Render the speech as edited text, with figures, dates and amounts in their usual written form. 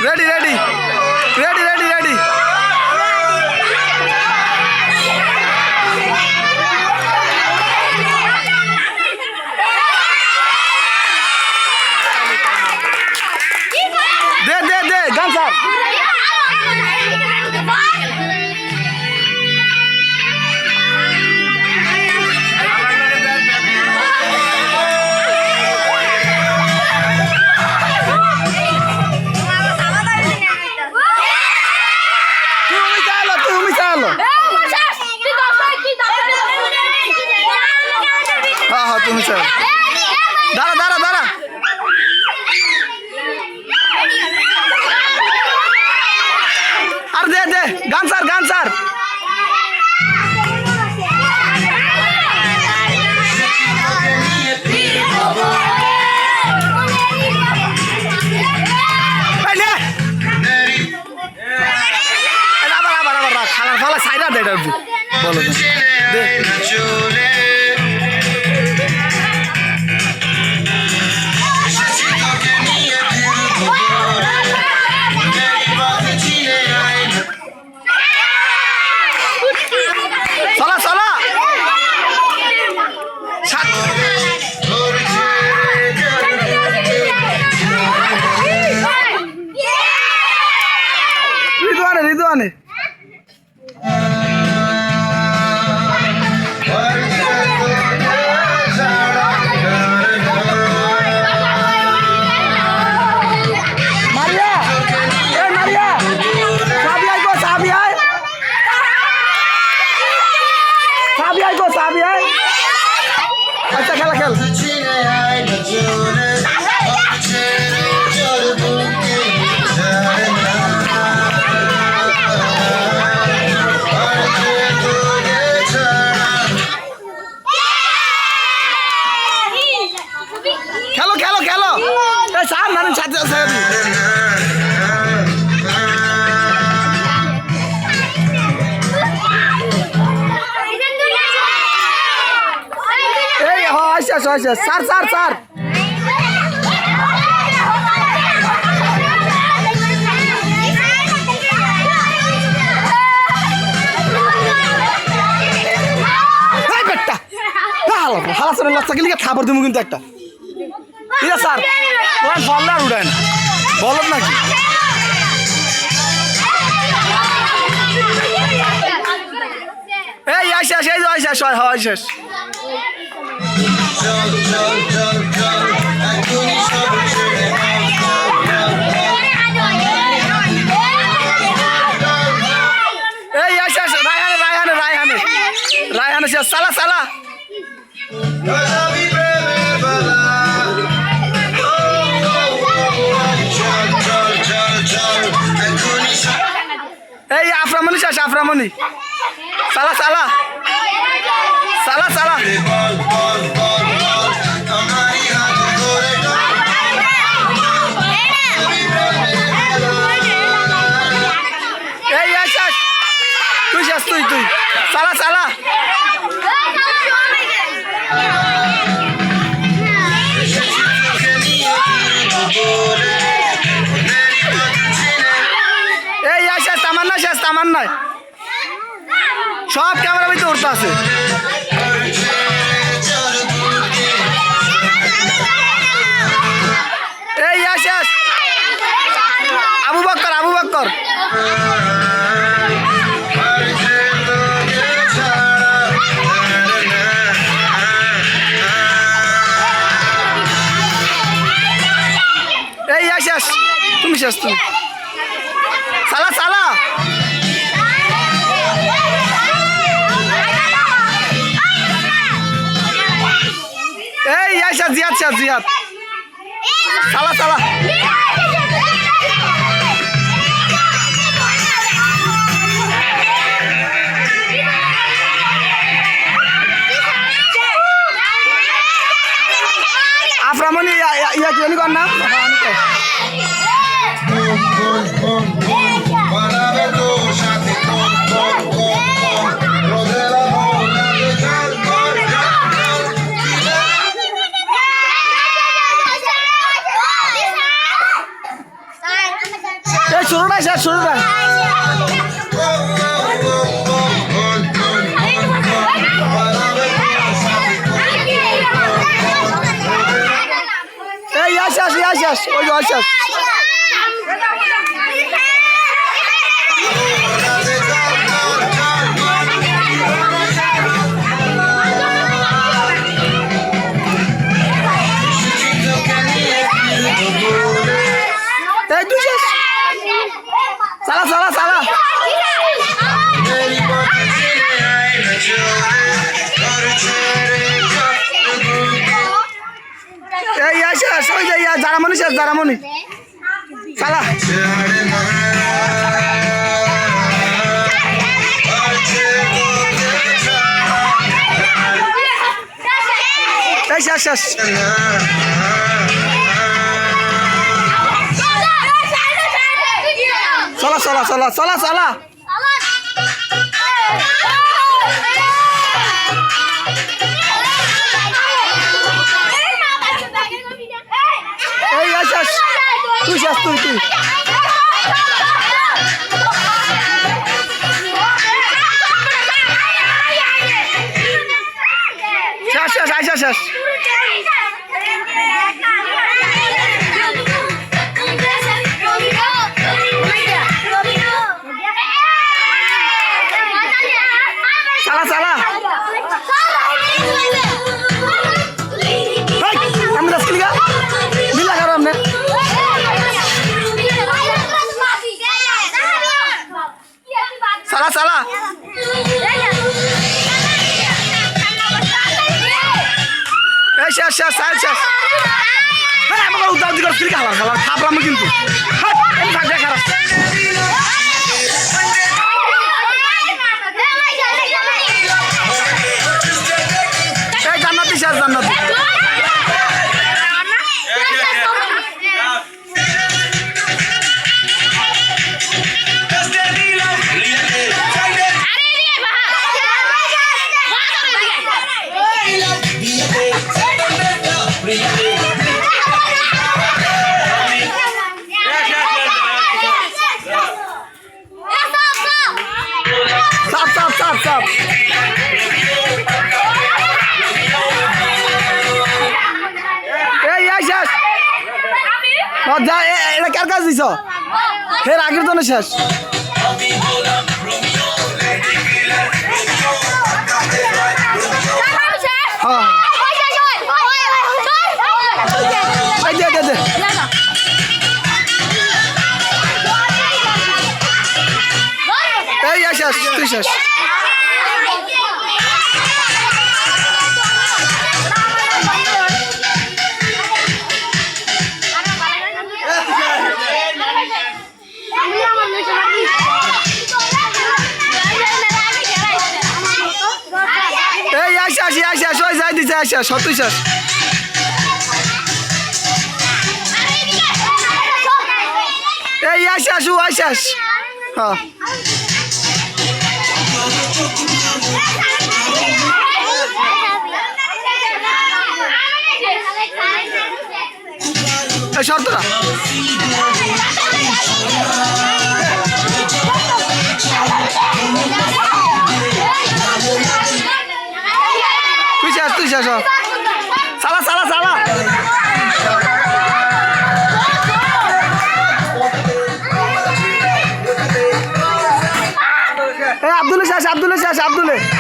Ready ready ready ready ready দে দে দে গান স্যার হ্যাঁ হ্যাঁ তুমি স্যার দাঁড়া দাঁড়া দাঁড়া আর দে দে গান স্যার গান স্যার আবার আবার আবার খালার ফালা সাইডা দে বলো দে চলা চলা রিদওয়ানে রিদওয়ানে আচ্ছা খেলা খেল খেলো খেলো খেলো স্যার না ছাত্র স্যার স্যার স্যার হালাসের লচ্চা গেলে খাবার দেবো কিন্তু একটা ঠিক আছে স্যার তোমার বল না উড়ায় না বলত নাকি এই শেষ এই শেষ হয় হয় শেষ এই শেষ রায়হানে রায়হানে রায়হানে রায়হানে শেষ সালা সালা এই আফরামণি শেষ আফরামণি সালা সালা সালা সালা এই শেষ তুই শেষ তুই তুই সালা সালা এই শেষ তামান্না শেষ তামান্নায় সব ক্যামেরা ভিতরে উঠতে আছে এই শেষ আবু বক্কর আবু বক্কর এই শেষ তুমি শেষ তুমি সালা সালা এই শেষ জিয়াদ শেষ জিয়াদ সালা সালা আফরামণি ইয়া কি কর না এই শুরুটা শেষ শুরুটা এই শেষ ওই শেষ साला जारामनी साला शेष Salah. শেষ তুই শেষ साला শেষ আমাকে উদ্ধার দিকে ফ্রি খাবার খাবলাম কিন্তু খারাপ জান্নাতি শেষ জান্নাতি Stop. শেষ এটা কার কাজ দিছ ফের আগের জন্য শেষ শেষ তুই শেষ শেষ তুই শেষ শেষ হ্যাঁ শর্তরা তুই শেষ সালা আব্দুল শেষ